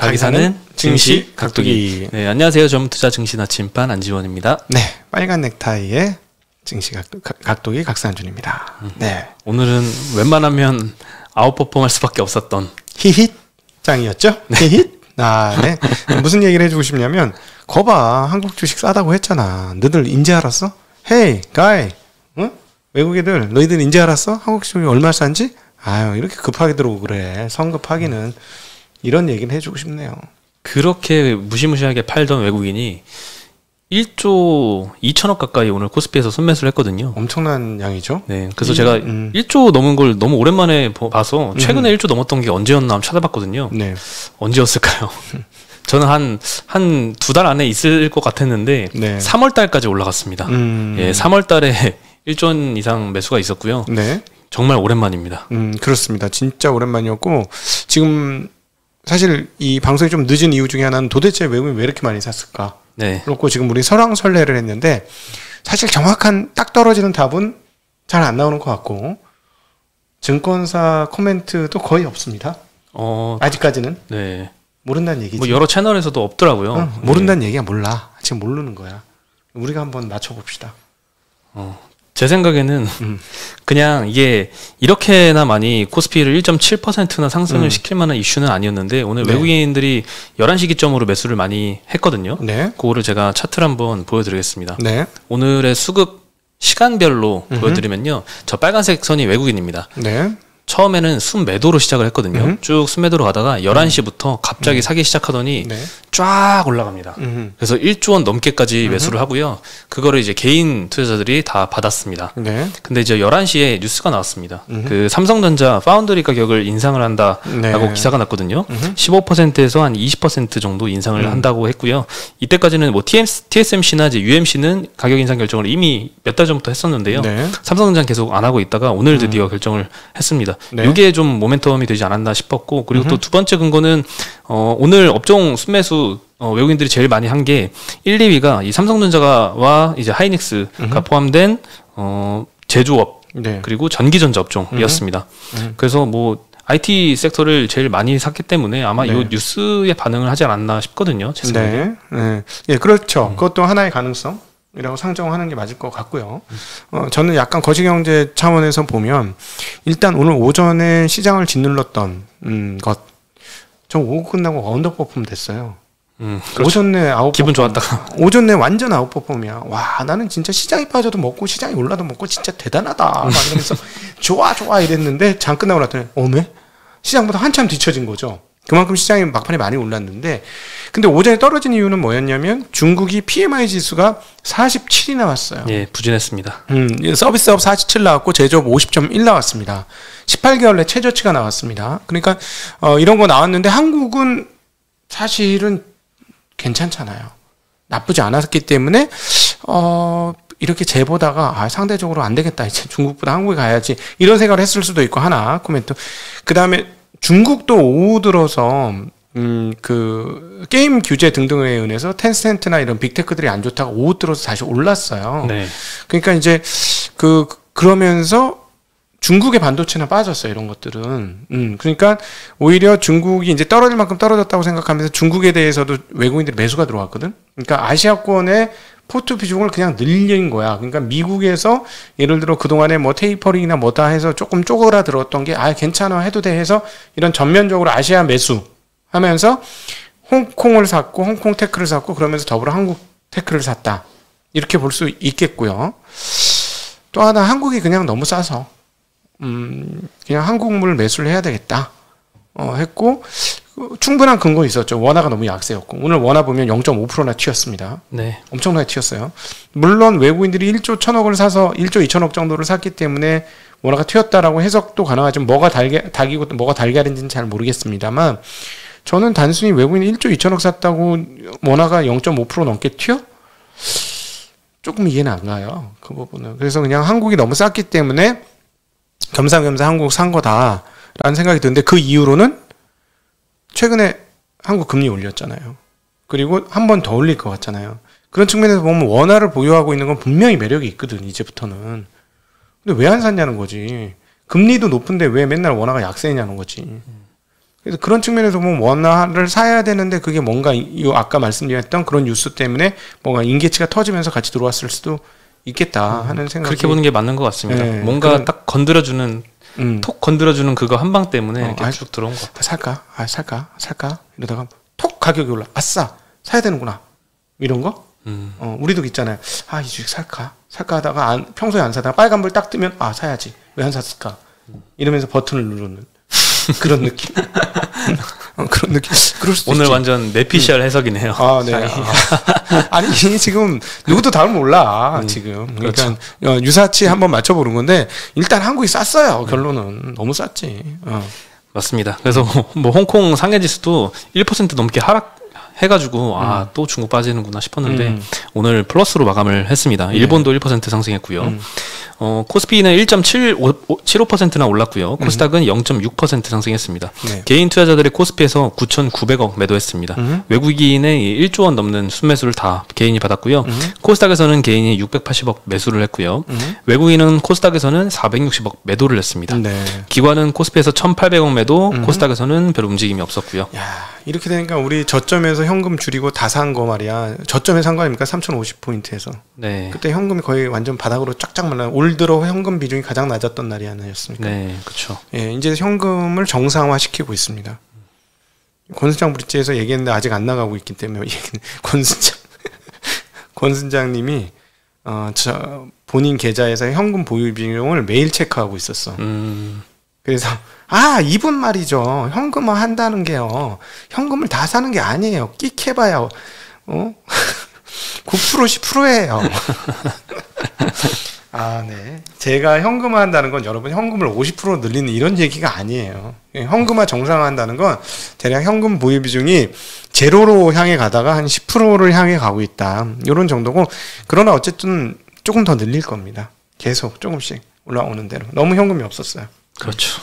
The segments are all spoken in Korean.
각이 사는 증시 각도기. 네, 안녕하세요. 전투자 증시 나침반 안지원입니다. 네, 빨간 넥타이의 증시 각도기 각산준입니다. 네, 오늘은 웬만하면 아웃퍼폼할 수밖에 없었던 히힛 장이었죠? 네. 히힛. 네. 무슨 얘기를 해주고 싶냐면, 거봐, 한국 주식 싸다고 했잖아. 너희들 인제 알았어? 헤이, 가이, 응? 외국 애들, 너희들 인제 알았어? 한국 주식이 얼마 싼지? 아유, 이렇게 급하게 들어오고 그래. 성급하기는. 이런 얘기를 해주고 싶네요. 그렇게 무시무시하게 팔던 외국인이 1조 2천억 가까이 오늘 코스피에서 순매수를 했거든요. 엄청난 양이죠. 네, 그래서 제가 1조 넘은 걸 너무 오랜만에 봐서 최근에 1조 넘었던 게 언제였나 한번 찾아봤거든요. 네. 언제였을까요? 저는 한 두 달 안에 있을 것 같았는데 네. 3월 달까지 올라갔습니다. 예, 3월 달에 1조 원 이상 매수가 있었고요. 네. 정말 오랜만입니다. 그렇습니다. 진짜 오랜만이었고, 지금 사실 이 방송이 좀 늦은 이유 중에 하나는 도대체 외국인이 왜 이렇게 많이 샀을까? 네. 그렇고 지금 우리 설왕설래를 했는데, 사실 정확한 딱 떨어지는 답은 잘 안 나오는 것 같고, 증권사 코멘트도 거의 없습니다. 아직까지는. 네. 모른다는 얘기지. 뭐 여러 채널에서도 없더라고요. 모른다는 얘기야. 몰라. 지금 모르는 거야. 우리가 한번 맞춰봅시다. 제 생각에는 그냥 이게 이렇게나 많이 코스피를 1.7%나 상승을 시킬 만한 이슈는 아니었는데, 오늘 네. 외국인들이 11시 기점으로 매수를 많이 했거든요. 네. 그거를 제가 차트를 한번 보여드리겠습니다. 네. 오늘의 수급 시간별로 보여드리면요, 저 빨간색 선이 외국인입니다. 네. 처음에는 순매도로 시작을 했거든요. 쭉 순매도로 가다가 11시부터 갑자기 사기 시작하더니 네. 쫙 올라갑니다. 그래서 1조 원 넘게까지 매수를 하고요. 그거를 이제 개인 투자자들이 다 받았습니다. 네. 근데 이제 11시에 뉴스가 나왔습니다. 그 삼성전자 파운드리 가격을 인상을 한다라고 네. 기사가 났거든요. 15%에서 한 20% 정도 인상을 한다고 했고요. 이때까지는 뭐 TSMC나 이제 UMC는 가격 인상 결정을 이미 몇 달 전부터 했었는데요. 네. 삼성전자는 계속 안 하고 있다가 오늘 드디어 결정을 했습니다. 네. 이게 좀 모멘텀이 되지 않았나 싶었고, 그리고 또 두 번째 근거는 오늘 업종 순매수 외국인들이 제일 많이 한 게 1, 2위가 이 삼성전자와 이제 하이닉스가 포함된 제조업, 네. 그리고 전기전자 업종이었습니다. 그래서 뭐 IT 섹터를 제일 많이 샀기 때문에 아마 네. 이 뉴스에 반응을 하지 않았나 싶거든요. 제 생각에. 네. 네. 예, 그렇죠. 그것도 하나의 가능성이라고 상정하는 게 맞을 것 같고요. 저는 약간 거시경제 차원에서 보면, 일단 오늘 오전에 시장을 짓눌렀던 저 오후 끝나고 언더퍼폼 됐어요. 그렇죠. 오전 내 아웃퍼폼. 기분 좋았다가. 오전 내 완전 아웃퍼폼이야. 와, 나는 진짜 시장이 빠져도 먹고 시장이 올라도 먹고 진짜 대단하다. 막 이러면서 좋아 이랬는데, 장 끝나고 났더니 어메? 시장보다 한참 뒤처진 거죠. 그만큼 시장이 막판에 많이 올랐는데, 근데 오전에 떨어진 이유는 뭐였냐면, 중국이 PMI 지수가 47이 나왔어요. 예, 부진했습니다. 서비스업 47 나왔고 제조업 50.1 나왔습니다. 18개월 내 최저치가 나왔습니다. 그러니까 이런 거 나왔는데, 한국은 사실은 괜찮잖아요. 나쁘지 않았기 때문에 이렇게 재보다가 상대적으로 안 되겠다, 이제 중국보다 한국에 가야지, 이런 생각을 했을 수도 있고, 하나 코멘트. 그 다음에 중국도 오후 들어서 그 게임 규제 등등에 의해서 텐센트나 이런 빅테크들이 안 좋다가 오후 들어서 다시 올랐어요. 네. 그러니까 이제 그러면서 중국의 반도체나 빠졌어요, 이런 것들은. 그러니까 오히려 중국이 이제 떨어질 만큼 떨어졌다고 생각하면서 중국에 대해서도 외국인들이 매수가 들어왔거든. 그러니까 아시아권의 포트 비중을 그냥 늘린 거야. 그러니까 미국에서 예를 들어 그동안에 뭐 테이퍼링이나 뭐다 해서 조금 쪼그라들었던 게 괜찮아 해도 돼 해서 이런 전면적으로 아시아 매수 하면서 홍콩을 샀고, 홍콩 테크를 샀고, 그러면서 더불어 한국 테크를 샀다, 이렇게 볼 수 있겠고요. 또 하나, 한국이 그냥 너무 싸서 그냥 한국물 매수를 해야 되겠다 했고, 충분한 근거 있었죠. 원화가 너무 약세였고, 오늘 원화 보면 0.5%나 튀었습니다. 네. 엄청나게 튀었어요. 물론 외국인들이 1조 1천억을 사서 1조 2천억 정도를 샀기 때문에 원화가 튀었다라고 해석도 가능하지만, 뭐가 닭이고 뭐가 달걀인지는 잘 모르겠습니다만, 저는 단순히 외국인이 1조 2천억 샀다고 원화가 0.5% 넘게 튀어? 조금 이해는 안 가요, 그 부분은. 그래서 그냥 한국이 너무 쌌기 때문에 겸사겸사 한국 산 거다라는 생각이 드는데, 그 이후로는 최근에 한국 금리 올렸잖아요. 그리고 한 번 더 올릴 것 같잖아요. 그런 측면에서 보면 원화를 보유하고 있는 건 분명히 매력이 있거든, 이제부터는. 근데 왜 안 샀냐는 거지. 금리도 높은데 왜 맨날 원화가 약세냐는 거지. 그래서 그런 측면에서 보면 원화를 사야 되는데 그게 뭔가 아까 말씀드렸던 그런 뉴스 때문에 뭔가 인계치가 터지면서 같이 들어왔을 수도 있겠다 하는 생각이. 그렇게 보는 게 맞는 것 같습니다. 네, 뭔가 딱 건드려주는 톡 건드려주는 그거 한 방 때문에 이렇게 쭉 들어온 것 같아요. 살까 이러다가 톡 가격이 올라. 아싸 사야 되는구나 이런 거. 우리도 있잖아요. 이 주식 살까 하다가 평소에 안 사다가 빨간불 딱 뜨면 사야지. 왜 안 샀을까 이러면서 버튼을 누르는 그런 느낌. 그런 느낌. 그럴 수도 오늘 있지. 완전 내피셜 해석이네요. 네. 아니 지금 누구도 답을 몰라 지금. 그러니까 그렇죠. 유사치 한번 맞춰보는 건데 일단 한국이 쌌어요. 결론은 너무 쌌지. 맞습니다. 그래서 뭐 홍콩 상해지수도 1% 넘게 하락해가지고 또 중국 빠지는구나 싶었는데 오늘 플러스로 마감을 했습니다. 일본도 1% 상승했고요. 코스피는 1.75%나 올랐고요. 코스닥은 0.6% 상승했습니다. 네. 개인 투자자들이 코스피에서 9,900억 매도했습니다. 외국인의 1조 원 넘는 순매수를 다 개인이 받았고요. 코스닥에서는 개인이 680억 매수를 했고요. 외국인은 코스닥에서는 460억 매도를 했습니다. 네. 기관은 코스피에서 1,800억 매도, 코스닥에서는 별 움직임이 없었고요. 야, 이렇게 되니까 우리 저점에서 현금 줄이고 다 산 거 말이야. 저점에 산 거 아닙니까? 3,050포인트에서. 네. 그때 현금이 거의 완전 바닥으로 쫙쫙 말라. 올 들어 현금 비중이 가장 낮았던 날이 아니었습니까? 네, 그렇죠. 예, 이제 현금을 정상화시키고 있습니다. 권순장 브릿지에서 얘기했는데 아직 안 나가고 있기 때문에 권순장님이 본인 계좌에서 현금 보유 비용을 매일 체크하고 있었어. 그래서 이분 말이죠. 현금화 한다는 게요. 현금을 다 사는 게 아니에요. 끽해봐요. 9% 10%예요. 네. 제가 현금화 한다는 건 여러분 현금을 50% 늘리는 이런 얘기가 아니에요. 현금화 정상화한다는 건 대략 현금 보유 비중이 제로로 향해 가다가 한 10%를 향해 가고 있다. 이런 정도고 그러나 어쨌든 조금 더 늘릴 겁니다. 계속 조금씩 올라오는 대로. 너무 현금이 없었어요. 그렇죠.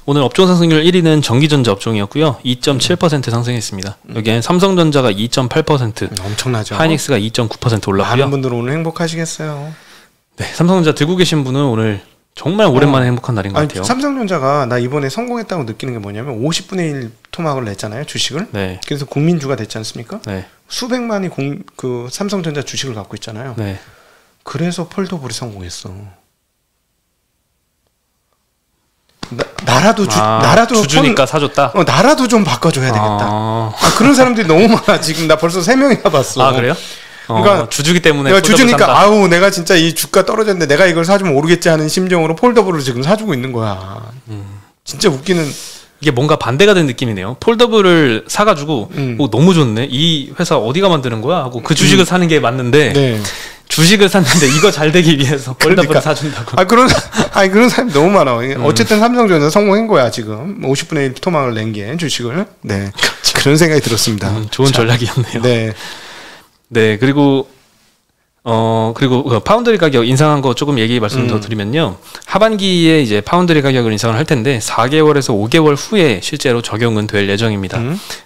오늘 업종 상승률 1위는 전기전자 업종이었고요. 2.7% 상승했습니다. 여기엔 삼성전자가 2.8%, 엄청나죠. 하이닉스가 2.9% 올랐고요. 많은 분들 오늘 행복하시겠어요. 네, 삼성전자 들고 계신 분은 오늘 정말 오랜만에 행복한 날인 것 같아요. 삼성전자가 나 이번에 성공했다고 느끼는 게 뭐냐면 50분의 1 토막을 냈잖아요. 주식을. 네. 그래서 국민주가 됐지 않습니까? 네. 수백만이 그 삼성전자 주식을 갖고 있잖아요. 네. 그래서 폴더블이 성공했어. 나라도 주주니까 사줬다. 나라도 좀 바꿔줘야 되겠다. 그런 사람들이 너무 많아. 지금 나 벌써 3명이나 봤어. 그래요? 그러니까 주주기 때문에 내가 주주니까 내가 진짜 이 주가 떨어졌는데 내가 이걸 사주면 오르겠지 하는 심정으로 폴더블을 지금 사주고 있는 거야. 진짜 웃기는. 이게 뭔가 반대가 된 느낌이네요. 폴더블을 사가지고 너무 좋네. 이 회사 어디가 만드는 거야? 하고 그 주식을 사는 게 맞는데 네. 주식을 샀는데 이거 잘 되기 위해서 폴더블을 사준다고. 그런 사람이 너무 많아. 어쨌든 삼성전자 성공한 거야 지금. 50분의 1 토막을 낸 게 주식을. 네. 그런 생각이 들었습니다. 좋은 전략이었네요. 네. 네, 그리고 파운드리 가격 인상한 거 조금 말씀 더 드리면요. 하반기에 이제 파운드리 가격을 인상을 할 텐데 4개월에서 5개월 후에 실제로 적용은 될 예정입니다.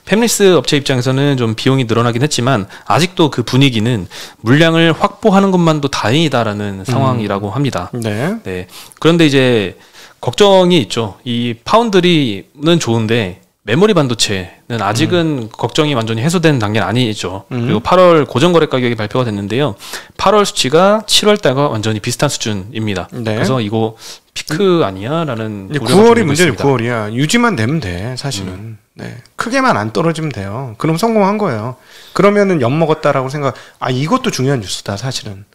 팹리스 업체 입장에서는 좀 비용이 늘어나긴 했지만 아직도 그 분위기는 물량을 확보하는 것만도 다행이다라는 상황이라고 합니다. 네. 네. 그런데 이제 걱정이 있죠. 이 파운드리는 좋은데 메모리 반도체는 아직은 걱정이 완전히 해소된 단계는 아니죠. 그리고 8월 고정거래 가격이 발표가 됐는데요. 8월 수치가 7월 달과 완전히 비슷한 수준입니다. 네. 그래서 이거 피크 아니야? 라는 9월이 문제예요. 9월이야. 유지만 되면 돼. 사실은. 네. 크게만 안 떨어지면 돼요. 그럼 성공한 거예요. 그러면은 엿먹었다라고 생각. 이것도 중요한 뉴스다. 사실은.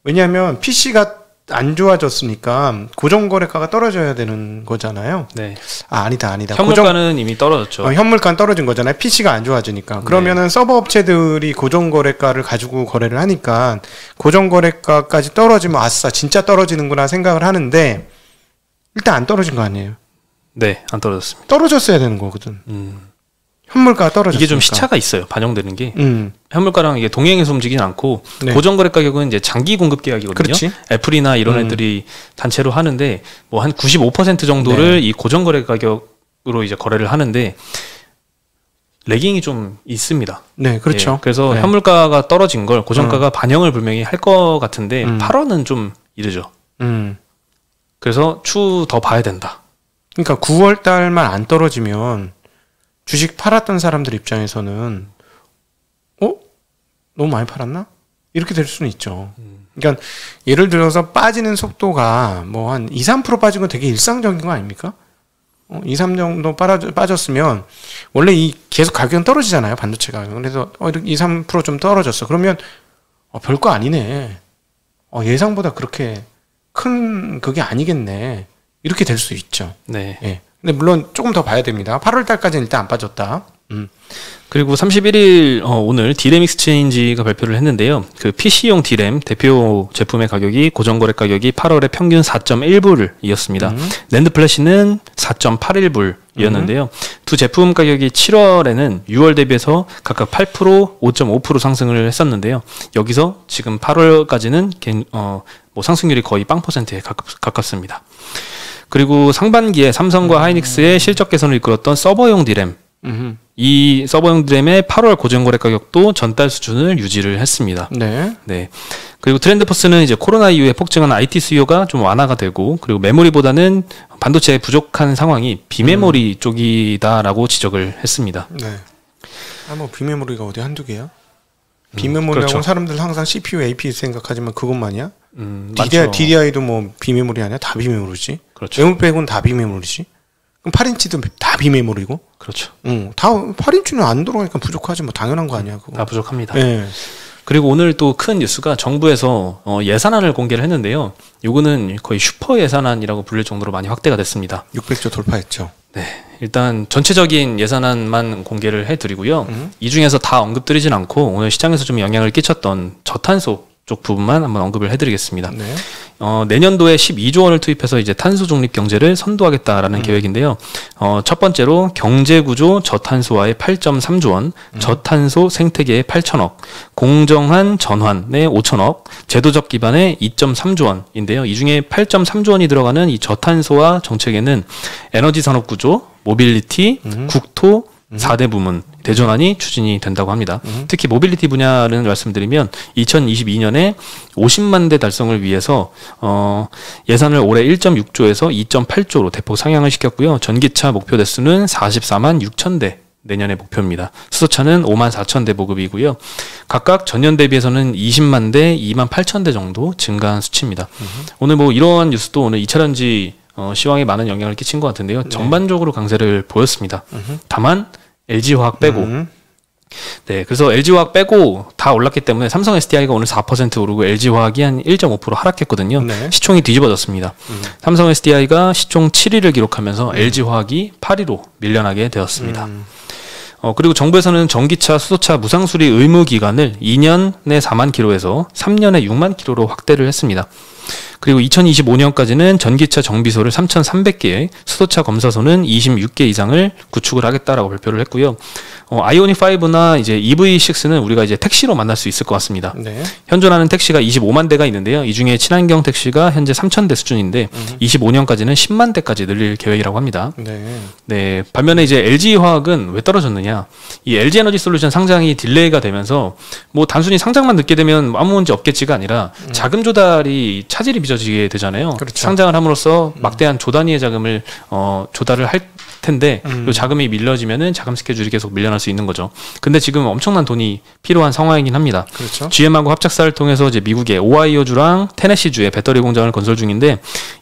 왜냐하면 PC가 안 좋아졌으니까 고정거래가가 떨어져야 되는 거잖아요. 네. 아니다. 현물가는 이미 떨어졌죠. 현물가는 떨어진 거잖아요. PC가 안 좋아지니까. 그러면은 서버 업체들이 고정거래가를 가지고 거래를 하니까 고정거래가까지 떨어지면 아싸 진짜 떨어지는구나 생각을 하는데 일단 안 떨어진 거 아니에요. 네, 안 떨어졌습니다. 떨어졌어야 되는 거거든. 현물가가 떨어졌으니까. 이게 좀 시차가 있어요. 반영되는 게. 현물가랑 이게 동행해서 움직이진 않고 네. 고정거래 가격은 이제 장기 공급 계약이거든요. 그렇지. 애플이나 이런 애들이 단체로 하는데 뭐 한 95% 정도를 이 고정거래 가격으로 이제 거래를 하는데 레깅이 좀 있습니다. 네, 그렇죠. 예, 그래서 현물가가 떨어진 걸 고정가가 반영을 분명히 할 것 같은데 8월은 좀 이르죠. 그래서 추 더 봐야 된다. 그러니까 9월 달만 안 떨어지면 주식 팔았던 사람들 입장에서는 너무 많이 팔았나? 이렇게 될 수는 있죠. 그러니까 예를 들어서 빠지는 속도가 뭐 한 2, 3% 빠진 건 되게 일상적인 거 아닙니까? 2, 3 정도 빠졌으면 원래 계속 가격은 떨어지잖아요. 반도체 가격은. 그래서 2, 3% 좀 떨어졌어. 그러면 별거 아니네. 예상보다 그렇게 큰 그게 아니겠네. 이렇게 될 수 있죠. 네. 예. 근데 물론 조금 더 봐야 됩니다. 8월 달까지는 일단 안 빠졌다. 그리고 31일 오늘 디램 익스체인지가 발표를 했는데요. 그 PC용 디램 대표 제품의 가격이 고정거래 가격이 8월에 평균 4.1불이었습니다. 낸드 플래시는 4.81불이었는데요. 두 제품 가격이 7월에는 6월 대비해서 각각 8%, 5.5% 상승을 했었는데요. 여기서 지금 8월까지는 뭐 상승률이 거의 0%에 가깝습니다. 그리고 상반기에 삼성과 하이닉스의 실적 개선을 이끌었던 서버용 디램, 이 서버용 디램의 8월 고정거래 가격도 전달 수준을 유지를 했습니다. 네. 네. 그리고 트렌드포스는 이제 코로나 이후에 폭증한 IT 수요가 좀 완화가 되고, 그리고 메모리보다는 반도체에 부족한 상황이 비메모리 쪽이다라고 지적을 했습니다. 네. 뭐 비메모리가 어디 한두 개야? 비메모리라고 그렇죠. 사람들 항상 CPU, AP 생각하지만 그것만이야? DDI도 뭐 비메모리 아니야? 다 비메모리지. 그렇죠. 메모리 빼고는 다 비메모리지. 그럼 8인치도 다 비메모리고? 그렇죠. 다 8인치는 안 들어가니까 부족하지 뭐 당연한 거 아니야 그거. 다 부족합니다. 네. 그리고 오늘 또 큰 뉴스가 정부에서 예산안을 공개를 했는데요. 요거는 거의 슈퍼 예산안이라고 불릴 정도로 많이 확대가 됐습니다. 600조 돌파했죠. 네. 일단 전체적인 예산안만 공개를 해드리고요. 이 중에서 다 언급드리진 않고 오늘 시장에서 좀 영향을 끼쳤던 저탄소 쪽 부분만 한번 언급을 해드리겠습니다. 네. 내년도에 12조 원을 투입해서 이제 탄소 중립 경제를 선도하겠다라는 계획인데요. 첫 번째로 경제구조 저탄소화에 8.3조 원, 저탄소 생태계에 8천억, 공정한 전환에 5천억, 제도적 기반에 2.3조 원인데요. 이 중에 8.3조 원이 들어가는 이 저탄소화 정책에는 에너지 산업 구조, 모빌리티, 국토, 4대 부문 대전환이 추진이 된다고 합니다. 특히 모빌리티 분야를 말씀드리면 2022년에 50만 대 달성을 위해서 예산을 올해 1.6조에서 2.8조로 대폭 상향을 시켰고요. 전기차 목표 대수는 44만 6천 대 내년의 목표입니다. 수소차는 5만 4천 대 보급이고요. 각각 전년 대비해서는 20만 대, 2만 8천 대 정도 증가한 수치입니다. 오늘 뭐 이러한 뉴스도 오늘 2차전지 시황에 많은 영향을 끼친 것 같은데요. 네. 전반적으로 강세를 보였습니다. 다만 LG화학 빼고 네, 그래서 LG화학 빼고 다 올랐기 때문에 삼성 SDI가 오늘 4% 오르고 LG화학이 한 1.5% 하락했거든요. 네. 시총이 뒤집어졌습니다. 삼성 SDI가 시총 7위를 기록하면서 LG화학이 8위로 밀려나게 되었습니다. 그리고 정부에서는 전기차, 수소차 무상수리 의무 기간을 2년에 4만 킬로에서 3년에 6만 킬로로 확대를 했습니다. 그리고 2025년까지는 전기차 정비소를 3,300개, 수소차 검사소는 26개 이상을 구축을 하겠다라고 발표를 했고요. 아이오닉 5나 이제 EV6는 우리가 이제 택시로 만날 수 있을 것 같습니다. 네. 현존하는 택시가 25만 대가 있는데요. 이 중에 친환경 택시가 현재 3,000대 수준인데 25년까지는 10만 대까지 늘릴 계획이라고 합니다. 네. 네. 반면에 이제 LG화학은 왜 떨어졌느냐? 이 LG에너지솔루션 상장이 딜레이가 되면서 뭐 단순히 상장만 늦게 되면 아무 문제 없겠지가 아니라 자금 조달이 차질이 빚어지게 되잖아요. 그렇죠. 상장을 함으로써 막대한 조 단위의 자금을 조달을 할 텐데 이 자금이 밀려지면은 자금 스케줄이 계속 밀려날 수 있는 거죠. 근데 지금 엄청난 돈이 필요한 상황이긴 합니다. 그렇죠. GM하고 합작사를 통해서 이제 미국의 오하이오주랑 테네시주에 배터리 공장을 건설 중인데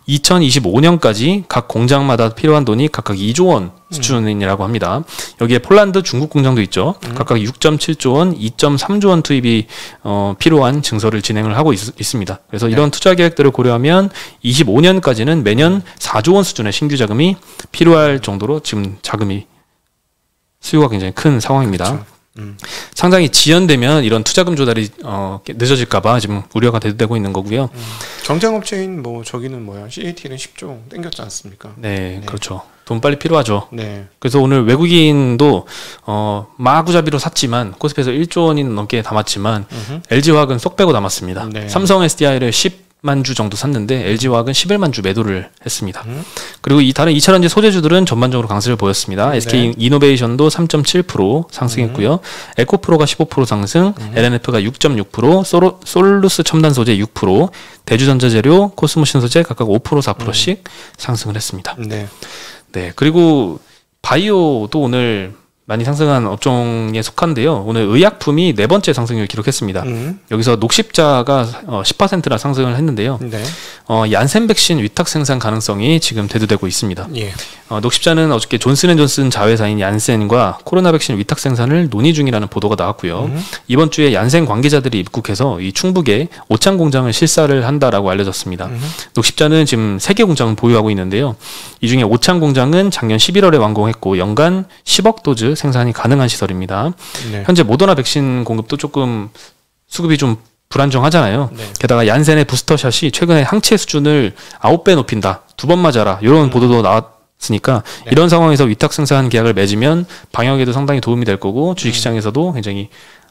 2025년까지 각 공장마다 필요한 돈이 각각 2조 원 수준이라고 합니다. 여기에 폴란드, 중국 공장도 있죠. 각각 6.7조 원, 2.3조 원 투입이 필요한 증설을 진행을 하고 있습니다. 그래서 이런 투자 계획들을 고려하면 25년까지는 매년 4조 원 수준의 신규 자금이 필요할 정도로 지금 자금이 수요가 굉장히 큰 상황입니다. 그렇죠. 상장이 지연되면 이런 투자금 조달이 늦어질까봐 지금 우려가 되고 있는 거고요. 경쟁업체인 뭐 저기는 뭐야? CAT는 10조 땡겼지 않습니까? 네, 그렇죠. 돈 빨리 필요하죠. 네. 그래서 오늘 외국인도 마구잡이로 샀지만 코스피에서 1조 원이 넘게 담았지만 LG화학은 쏙 빼고 담았습니다. 네. 삼성 SDI를 10만 주 정도 샀는데 LG화학은 11만 주 매도를 했습니다. 그리고 이 다른 2차전지 소재주들은 전반적으로 강세를 보였습니다. SK 이노베이션도 3.7% 상승했고요. 에코프로가 15% 상승, LNF가 6.6%, 솔루스 첨단 소재 6%, 대주전자재료, 코스모신 소재 각각 5%, 4%씩 상승을 했습니다. 네. 네, 그리고 바이오도 오늘 많이 상승한 업종에 속한데요. 오늘 의약품이 네 번째 상승을 기록했습니다. 여기서 녹십자가 10%나 상승을 했는데요. 네. 얀센 백신 위탁 생산 가능성이 지금 대두되고 있습니다. 예. 녹십자는 어저께 존슨앤존슨 자회사인 얀센과 코로나 백신 위탁 생산을 논의 중이라는 보도가 나왔고요. 이번 주에 얀센 관계자들이 입국해서 이 충북에 오창 공장을 실사를 한다라고 알려졌습니다. 녹십자는 지금 3개 공장을 보유하고 있는데요. 이 중에 오창 공장은 작년 11월에 완공했고 연간 10억 도즈 생산이 가능한 시설입니다. 네. 현재 모더나 백신 공급도 조금 수급이 좀 불안정하잖아요. 네. 게다가 얀센의 부스터샷이 최근에 항체 수준을 9배 높인다. 2번 맞아라. 이런 보도도 나왔으니까 네. 이런 상황에서 위탁 생산 계약을 맺으면 방역에도 상당히 도움이 될 거고 주식시장에서도 굉장히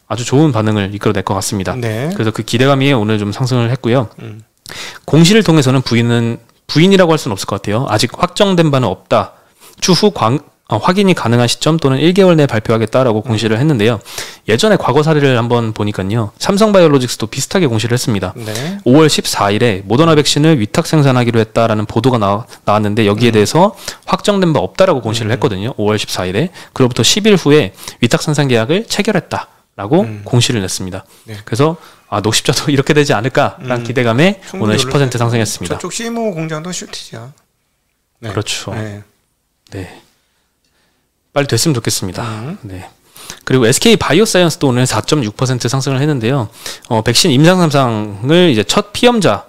아주 좋은 반응을 이끌어낼 것 같습니다. 네. 그래서 그 기대감이 오늘 좀 상승을 했고요. 공시를 통해서는 부인이라고 할 수는 없을 것 같아요. 아직 확정된 바는 없다. 추후 확인이 가능한 시점 또는 1개월 내에 발표하겠다라고 공시를 했는데요. 예전에 과거 사례를 한번 보니까요. 삼성바이오로직스도 비슷하게 공시를 했습니다. 네. 5월 14일에 모더나 백신을 위탁 생산하기로 했다라는 보도가 나왔는데 여기에 대해서 확정된 바 없다라고 공시를 했거든요. 5월 14일에. 그로부터 10일 후에 위탁 생산 계약을 체결했다라고 공시를 냈습니다. 네. 그래서 녹십자도 이렇게 되지 않을까라는 기대감에 오늘 10% 상승했습니다. 저쪽 CMO 공장도 슈티지야. 네. 그렇죠. 네. 네. 빨리 됐으면 좋겠습니다. 네. 그리고 SK 바이오사이언스도 오늘 4.6% 상승을 했는데요. 백신 임상 3상을 이제 첫 피험자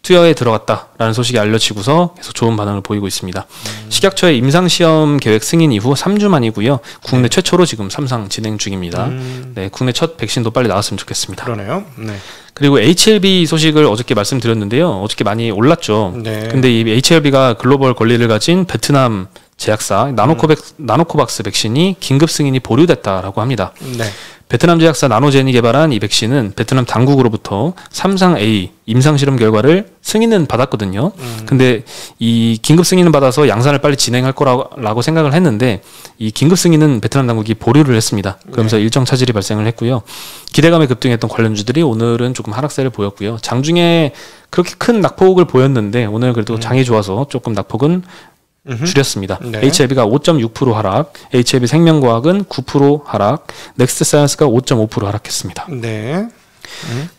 투여에 들어갔다라는 소식이 알려지고서 계속 좋은 반응을 보이고 있습니다. 식약처의 임상 시험 계획 승인 이후 3주 만이고요. 국내 최초로 지금 3상 진행 중입니다. 네, 국내 첫 백신도 빨리 나왔으면 좋겠습니다. 그러네요. 네. 그리고 HLB 소식을 어저께 말씀드렸는데요. 어저께 많이 올랐죠. 네. 근데 이 HLB가 글로벌 권리를 가진 베트남 제약사 나노코박스 백신이 긴급 승인이 보류됐다라고 합니다. 네. 베트남 제약사 나노젠이 개발한 이 백신은 베트남 당국으로부터 3상-A 임상실험 결과를 승인은 받았거든요. 근데 이 긴급 승인을 받아서 양산을 빨리 진행할 거라고 생각을 했는데 이 긴급 승인은 베트남 당국이 보류를 했습니다. 그러면서 일정 차질이 발생을 했고요. 기대감에 급등했던 관련주들이 오늘은 조금 하락세를 보였고요. 장중에 그렇게 큰 낙폭을 보였는데 오늘 그래도 장이 좋아서 조금 낙폭은 줄였습니다. 네. HLB가 5.6% 하락, HLB 생명과학은 9% 하락, 넥스트 사이언스가 5.5% 하락했습니다. 네.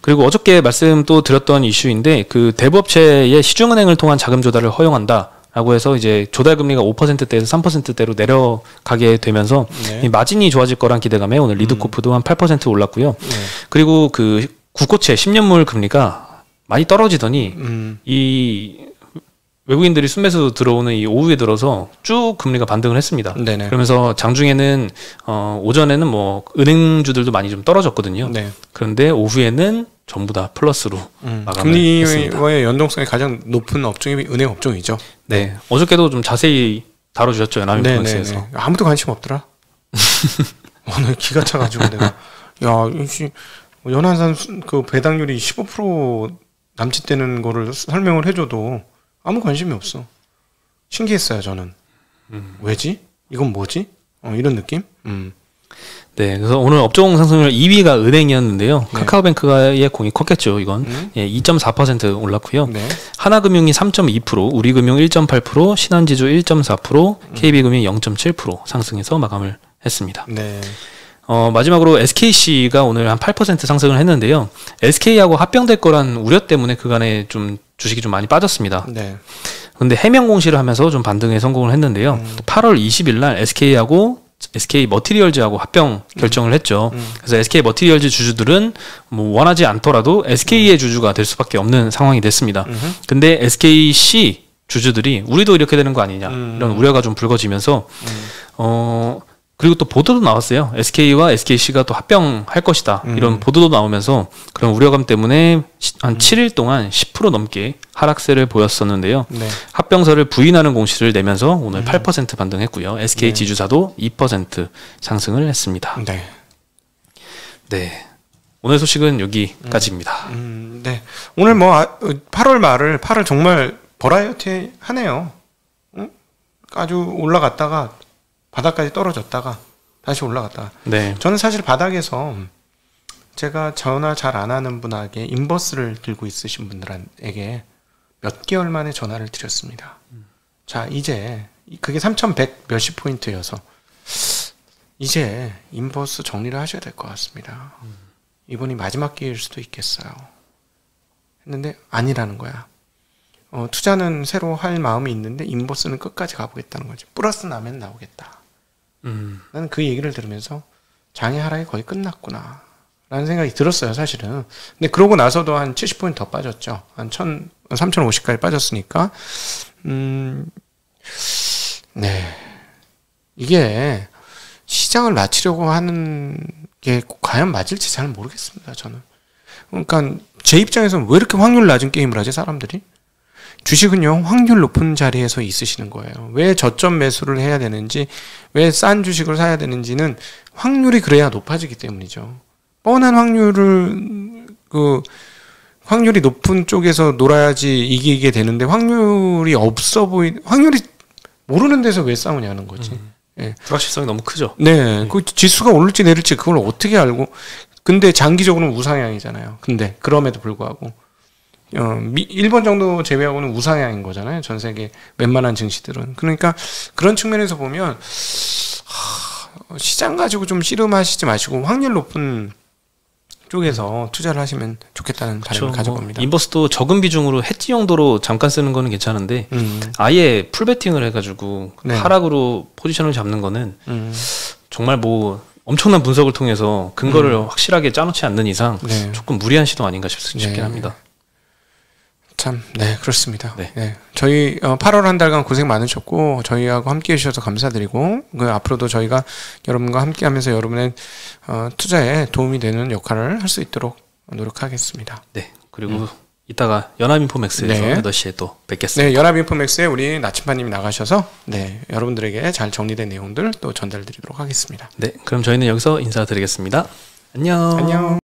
그리고 어저께 말씀 또 드렸던 이슈인데 그 대부업체의 시중은행을 통한 자금 조달을 허용한다라고 해서 이제 조달 금리가 5%대에서 3%대로 내려가게 되면서 네. 이 마진이 좋아질 거란 기대감에 오늘 리드코프도 한 8% 올랐고요. 네. 그리고 그 국고채 10년물 금리가 많이 떨어지더니 이 외국인들이 순매수 들어오는 이 오후에 들어서 쭉 금리가 반등을 했습니다. 네네. 그러면서 장중에는 오전에는 뭐 은행주들도 많이 좀 떨어졌거든요. 네. 그런데 오후에는 전부 다 플러스로 마감을 했습니다. 금리와의 연동성이 가장 높은 업종이 은행 업종이죠. 네, 어저께도 좀 자세히 다뤄주셨죠, 연합인포맥스에서. 네. 아무도 관심 없더라. 오늘 기가 차가지고 내가 연한산 그 배당률이 15% 남짓되는 거를 설명을 해줘도 아무 관심이 없어. 신기했어요, 저는. 왜지? 이건 뭐지? 이런 느낌? 네, 그래서 오늘 업종 상승률 2위가 은행이었는데요. 네. 카카오뱅크의 공이 컸겠죠, 이건. 예, 2.4% 올랐고요. 네. 하나금융이 3.2%, 우리금융 1.8%, 신한지주 1.4%, KB금융 0.7% 상승해서 마감을 했습니다. 네. 마지막으로 SKC가 오늘 한 8% 상승을 했는데요. SK하고 합병될 거란 우려 때문에 그간에 좀 주식이 좀 많이 빠졌습니다. 네. 근데 해명 공시를 하면서 좀 반등에 성공을 했는데요. 8월 20일 날 SK하고 SK 머티리얼즈하고 합병 결정을 했죠. 그래서 SK 머티리얼즈 주주들은 뭐 원하지 않더라도 SK의 주주가 될 수밖에 없는 상황이 됐습니다. 근데 SKC 주주들이 우리도 이렇게 되는 거 아니냐 이런 우려가 좀 불거지면서 그리고 또 보도도 나왔어요. SK와 SKC가 또 합병할 것이다. 이런 보도도 나오면서 그런 우려감 때문에 한 7일 동안 10% 넘게 하락세를 보였었는데요. 네. 합병서를 부인하는 공시를 내면서 오늘 8% 반등했고요. SK 지주사도 2% 상승을 했습니다. 네. 네. 오늘 소식은 여기까지입니다. 네. 오늘 뭐 8월 말을 8월 정말 버라이어티 하네요. 아주 올라갔다가 바닥까지 떨어졌다가 다시 올라갔다가. 네. 저는 사실 바닥에서 제가 전화 잘 안 하는 분에게 인버스를 들고 있으신 분들에게 몇 개월 만에 전화를 드렸습니다. 자, 이제 그게 3,100 몇십 포인트여서 이제 인버스 정리를 하셔야 될 것 같습니다. 이번이 마지막 기회일 수도 있겠어요. 했는데 아니라는 거야. 투자는 새로 할 마음이 있는데 인버스는 끝까지 가보겠다는 거지. 플러스 나면 나오겠다. 나는 그 얘기를 들으면서 장의 하락이 거의 끝났구나 라는 생각이 들었어요, 사실은. 근데 그러고 나서도 한 70포인트 더 빠졌죠. 한 3050까지 빠졌으니까. 네. 이게 시장을 맞추려고 하는 게 과연 맞을지 잘 모르겠습니다, 저는. 그러니까 제 입장에서는 왜 이렇게 확률 낮은 게임을 하지, 사람들이? 주식은요, 확률 높은 자리에서 있으시는 거예요. 왜 저점 매수를 해야 되는지, 왜 싼 주식을 사야 되는지는 확률이 그래야 높아지기 때문이죠. 뻔한 확률이 높은 쪽에서 놀아야지 이기게 되는데, 확률이 모르는 데서 왜 싸우냐는 거지. 예. 불확실성이 너무 크죠. 네. 그 지수가 오를지 내릴지 그걸 어떻게 알고. 근데 장기적으로는 우상향이잖아요. 근데 그럼에도 불구하고. 일본 정도 제외하고는 우상향인 거잖아요. 전 세계 웬만한 증시들은. 그러니까 그런 측면에서 보면 시장 가지고 좀 씨름하시지 마시고 확률 높은 쪽에서 투자를 하시면 좋겠다는 바람을 가져봅니다. 인버스도 적은 비중으로 해지 용도로 잠깐 쓰는 거는 괜찮은데 아예 풀베팅을 해가지고 네. 하락으로 포지션을 잡는 거는 정말 뭐 엄청난 분석을 통해서 근거를 확실하게 짜놓지 않는 이상 네. 조금 무리한 시도 아닌가 싶긴 네. 합니다. 참, 네, 그렇습니다. 네. 네. 저희 8월 한 달간 고생 많으셨고 저희하고 함께 해주셔서 감사드리고 앞으로도 저희가 여러분과 함께 하면서 여러분의 투자에 도움이 되는 역할을 할 수 있도록 노력하겠습니다. 네, 그리고 이따가 연합인포맥스에서 네. 8시에 또 뵙겠습니다. 네, 연합인포맥스에 우리 나침반님이 나가셔서 네, 여러분들에게 잘 정리된 내용들 또 전달드리도록 하겠습니다. 네, 그럼 저희는 여기서 인사드리겠습니다. 안녕. 안녕.